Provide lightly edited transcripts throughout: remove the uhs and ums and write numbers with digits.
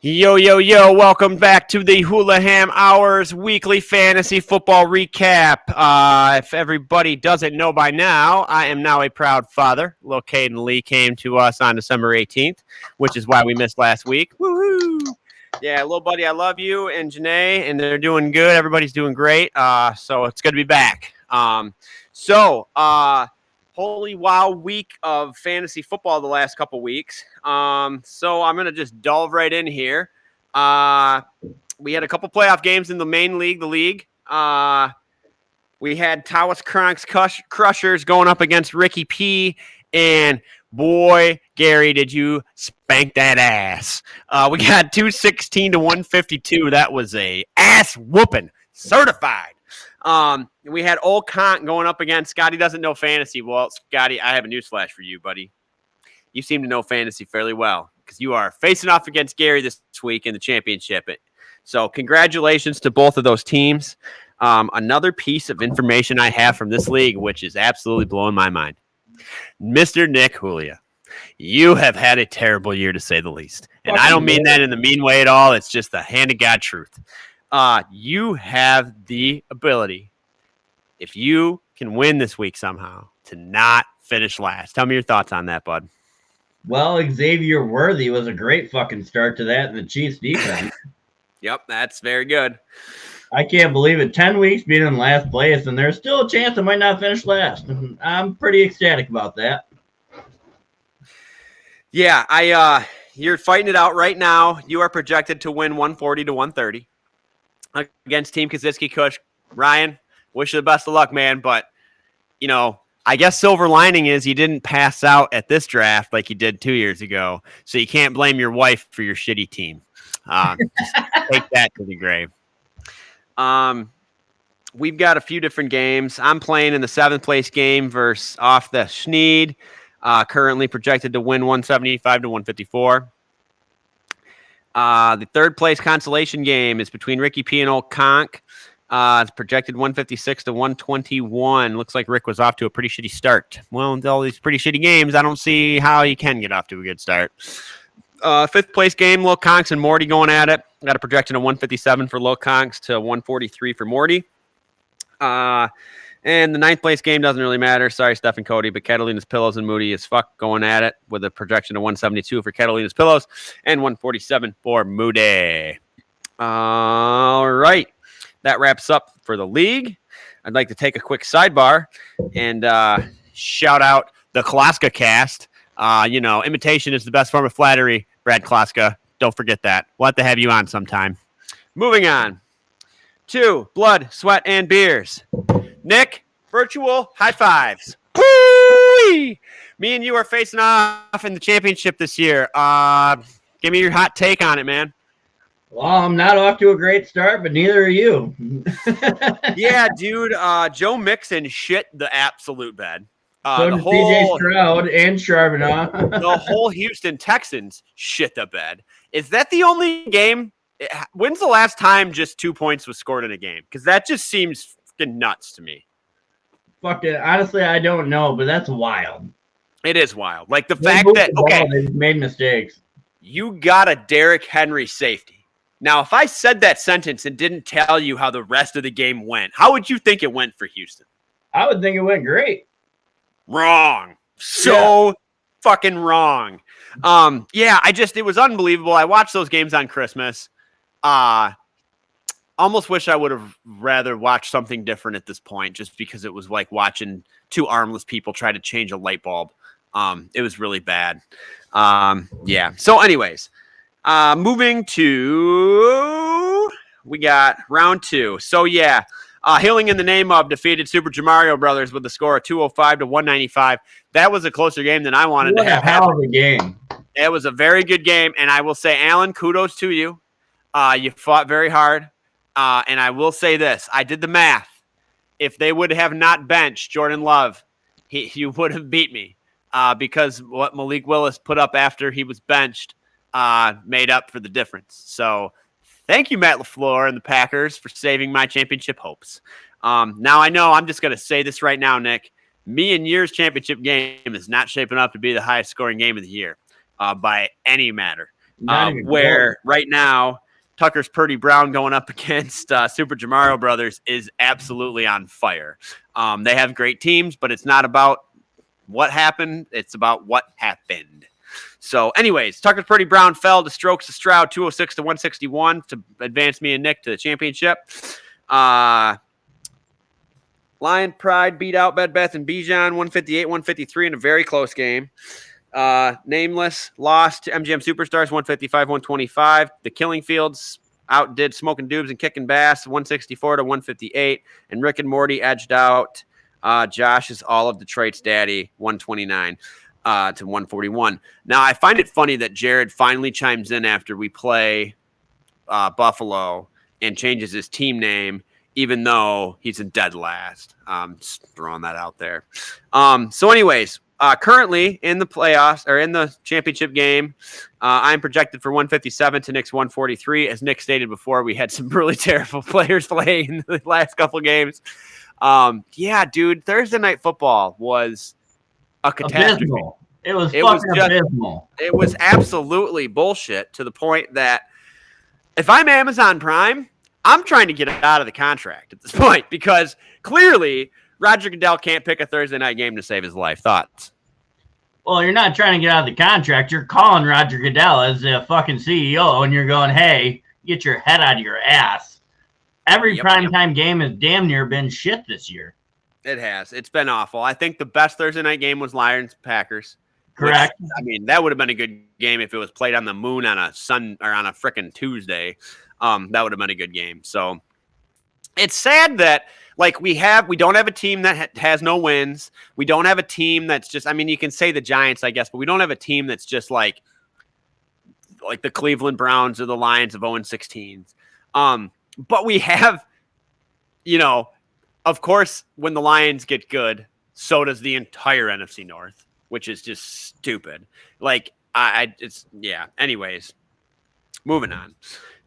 Yo, yo, yo, welcome back to the Hulaham Hours weekly fantasy football recap. If everybody doesn't know by now, I am now a proud father. Little Caden Lee came to us on December 18th, which is why we missed last week. Woohoo! Yeah, little buddy, I love you and Janae, and they're doing good. Everybody's doing great. So it's good to be back. Holy wow week of fantasy football the last couple weeks. So I'm going to just delve right in here. We had a couple playoff games in the main league, the league. We had Tawas Kronk's Crushers going up against Ricky P. And boy, Gary, did you spank that ass. We got 216 to 152. That was a ass whooping, certified. We had Old Conk going up against Scotty doesn't know fantasy. Well, Scotty, I have a newsflash for you, buddy. You seem to know fantasy fairly well because you are facing off against Gary this week in the championship. So congratulations to both of those teams. Another piece of information I have from this league, which is absolutely blowing my mind. Mr. Nick Julia, you have had a terrible year to say the least. And I don't mean that in the mean way at all. It's just the hand of God truth. You have the ability, if you can win this week somehow, to not finish last. Tell me your thoughts on that, bud. Well, Xavier Worthy was a great fucking start to that in the Chiefs defense. Yep, that's very good. I can't believe it. 10 weeks being in last place, and there's still a chance I might not finish last. I'm pretty ecstatic about that. Yeah, you're fighting it out right now. You are projected to win 140 to 130 against Team Kaczynski Kush. Ryan, wish you the best of luck, man. But, I guess silver lining is you didn't pass out at this draft like you did 2 years ago. So you can't blame your wife for your shitty team. Just take that to the grave. We've got a few different games. I'm playing in the 7th place game versus off the Schneed. Currently projected to win 175 to 154. The 3rd place consolation game is between Ricky P and Old Conk. It's projected 156 to 121. Looks like Rick was off to a pretty shitty start. Well, with all these pretty shitty games, I don't see how you can get off to a good start. 5th place game, Lil Conks and Morty going at it. Got a projection of 157 for Lil Conks to 143 for Morty. And the 9th place game doesn't really matter. Sorry, Steph and Cody, but Catalina's Pillows and Moody as fuck going at it with a projection of 172 for Catalina's Pillows and 147 for Moody. All right. That wraps up for the league. I'd like to take a quick sidebar and shout out the Klaska cast. Imitation is the best form of flattery, Brad Klaska. Don't forget that. We'll have to have you on sometime. Moving on to Blood, Sweat, and Beers. Nick, virtual high fives. Woo-wee! Me and you are facing off in the championship this year. Give me your hot take on it, man. Well, I'm not off to a great start, but neither are you. Yeah, dude. Joe Mixon shit the absolute bed. So did CJ Stroud and Charbonnet. The whole Houston Texans shit the bed. Is that the only game? When's the last time just 2 points was scored in a game? Because that just seems fucking nuts to me. Fuck it. Honestly, I don't know, but that's wild. It is wild. Like the fact that, okay, they made mistakes. You got a Derrick Henry safety. Now, if I said that sentence and didn't tell you how the rest of the game went, how would you think it went for Houston? I would think it went great. Wrong. Fucking wrong. It was unbelievable. I watched those games on Christmas. Almost wish I would have rather watched something different at this point, just because it was like watching two armless people try to change a light bulb. It was really bad. So anyways, moving to, we got round 2. So Hilling in the Name of defeated Super Jamario Brothers with a score of 205 to 195. That was a closer game than I wanted to have happen. Hell of a game. It was a very good game, and I will say, Alan, kudos to you. You fought very hard, and I will say this. I did the math. If they would have not benched Jordan Love, you would have beat me because what Malik Willis put up after he was benched made up for the difference. So thank you, Matt LaFleur and the Packers, for saving my championship hopes. Now, I know I'm just going to say this right now, Nick. Me and yours championship game is not shaping up to be the highest scoring game of the year by any matter. Not even where right now Tucker's Purdy Brown going up against Super Jamaro Brothers is absolutely on fire. They have great teams, but it's not about what happened. It's about what happened. So, anyways, Tucker's Purdy Brown fell to Strokes of Stroud 206 to 161 to advance me and Nick to the championship. Lion Pride beat out Bed Bath and Bijan 158-153 in a very close game. Nameless lost to MGM Superstars 155-125. The Killing Fields outdid Smoking Doobs and Kicking Bass 164 to 158. And Rick and Morty edged out Josh's All of Detroit's Daddy 129 to 141. Now, I find it funny that Jared finally chimes in after we play Buffalo and changes his team name, even though he's in dead last. Just throwing that out there. So anyways, currently in the playoffs or in the championship game, I'm projected for 157 to Nick's 143. As Nick stated before, we had some really terrible players play in the last couple games. Yeah, dude, Thursday Night Football was a catastrophe. Abysmal. It was fucking abysmal. It was absolutely bullshit to the point that if I'm Amazon Prime, I'm trying to get out of the contract at this point because clearly Roger Goodell can't pick a Thursday night game to save his life. Thoughts? Well, you're not trying to get out of the contract. You're calling Roger Goodell as the fucking CEO, and you're going, hey, get your head out of your ass. Every primetime game has damn near been shit this year. It has. It's been awful. I think the best Thursday night game was Lions-Packers. Correct. Which, I mean, that would have been a good game if it was played on the moon on a frickin' Tuesday. That would have been a good game. So it's sad that like we don't have a team that has no wins. We don't have a team that's just, I mean, you can say the Giants, I guess, but we don't have a team that's just like the Cleveland Browns or the Lions of 0-16. But we have, of course, when the Lions get good, so does the entire NFC North, which is just stupid. Anyways, moving on.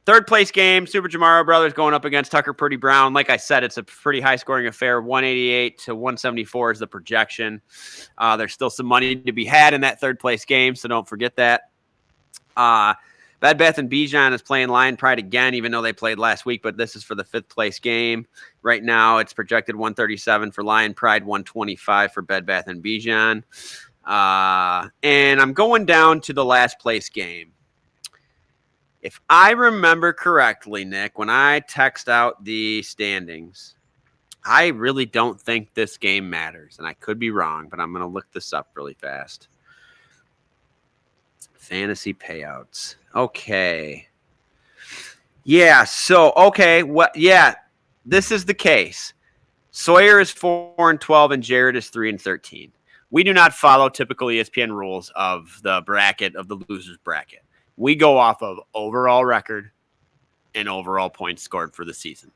Third place game, Super Jamaro Brothers going up against Tucker Purdy Brown. Like I said, it's a pretty high scoring affair. 188 to 174 is the projection. There's still some money to be had in that third place game, so don't forget that. Bed Bath and Bijan is playing Lion Pride again, even though they played last week, but this is for the fifth place game. Right now, it's projected 137 for Lion Pride, 125 for Bed Bath and Bijan. And I'm going down to the last place game. If I remember correctly, Nick, when I text out the standings, I really don't think this game matters. And I could be wrong, but I'm going to look this up really fast. Fantasy payouts. Okay. Yeah, this is the case. Sawyer is 4-12 and Jared is 3-13. We do not follow typical ESPN rules of the bracket, of the losers bracket. We go off of overall record and overall points scored for the season.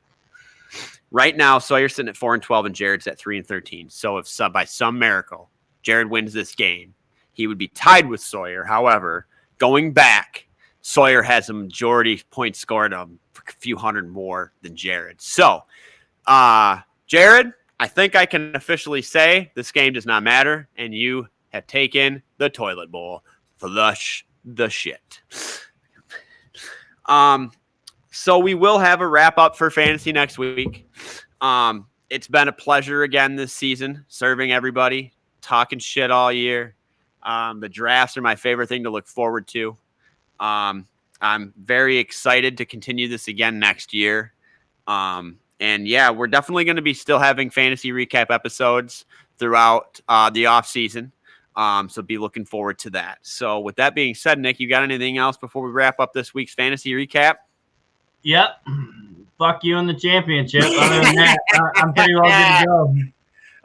Right now, Sawyer's sitting at 4-12 and Jared's at 3-13. So if by some miracle Jared wins this game, he would be tied with Sawyer. However, going back, Sawyer has a majority points scored a few hundred more than Jared. So, Jared, I think I can officially say this game does not matter, and you have taken the toilet bowl. Flush the shit. So we will have a wrap up for fantasy next week. It's been a pleasure again this season, serving everybody, talking shit all year. The drafts are my favorite thing to look forward to. I'm very excited to continue this again next year. And yeah, we're definitely going to be still having fantasy recap episodes throughout the off season. So be looking forward to that. So with that being said, Nick, you got anything else before we wrap up this week's fantasy recap? Yep. Fuck you in the championship. Other than that, I'm pretty well good to go.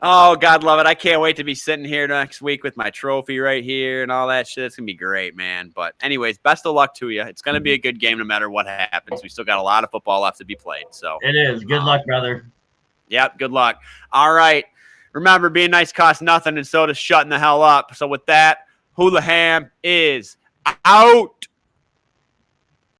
Oh, God love it. I can't wait to be sitting here next week with my trophy right here and all that shit. It's going to be great, man. But anyways, best of luck to you. It's going to be a good game no matter what happens. We still got a lot of football left to be played. So it is. Good luck, brother. Yep, good luck. All right. Remember, being nice costs nothing, and so does shutting the hell up. So with that, Hulaham is out.